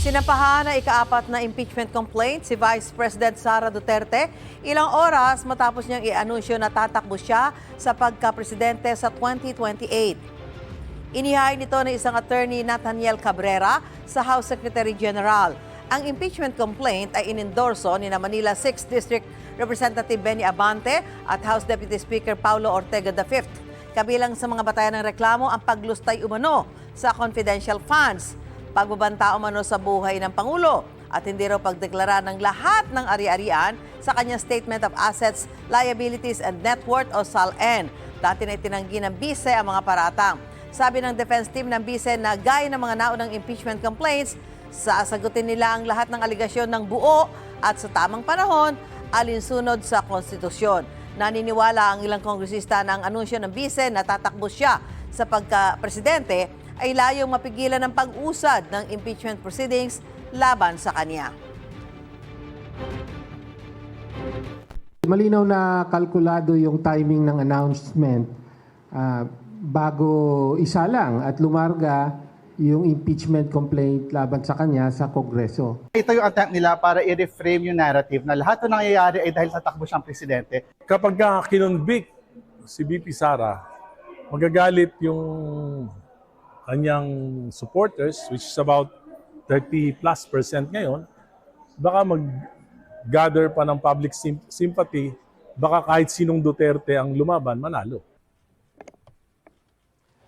Sinampahan na ika-4 na impeachment complaint si Vice President Sara Duterte ilang oras matapos niyang i-anunsyo na tatakbo siya sa pagka-presidente sa 2028. Inihain nito ng isang attorney Nathaniel Cabrera sa House Secretary General. Ang impeachment complaint ay inendorso ni Manila 6th District Representative Benny Abante at House Deputy Speaker Paulo Ortega V. Kabilang sa mga batayan ng reklamo ang paglustay umano sa confidential funds, pagbabanta umano sa buhay ng Pangulo at hindi raw pagdeklara ng lahat ng ari-arian sa kanyang Statement of Assets, Liabilities and Net Worth o SALN. Dati na itinanggi ng bise ang mga paratang. Sabi ng defense team ng bise na gaya ng mga naunang impeachment complaints, sasagutin nila ang lahat ng aligasyon ng buo at sa tamang panahon alinsunod sa konstitusyon. Naniniwala ang ilang kongresista na ang anunsyo ng bise na tatakbo siya sa pagka-presidente ay layong mapigilan ang pag-usad ng impeachment proceedings laban sa kanya. Malinaw na kalkulado yung timing ng announcement bago isa lang at lumarga yung impeachment complaint laban sa kanya sa Kongreso. Ito yung attempt nila para i-reframe yung narrative na lahat ng nangyayari ay dahil sa takbo siyang presidente. Kapag kinonvict si VP Sara, magagalit yung kanyang supporters, which is about 30+% ngayon, baka mag-gather pa ng public sympathy, baka kahit sinong Duterte ang lumaban, manalo.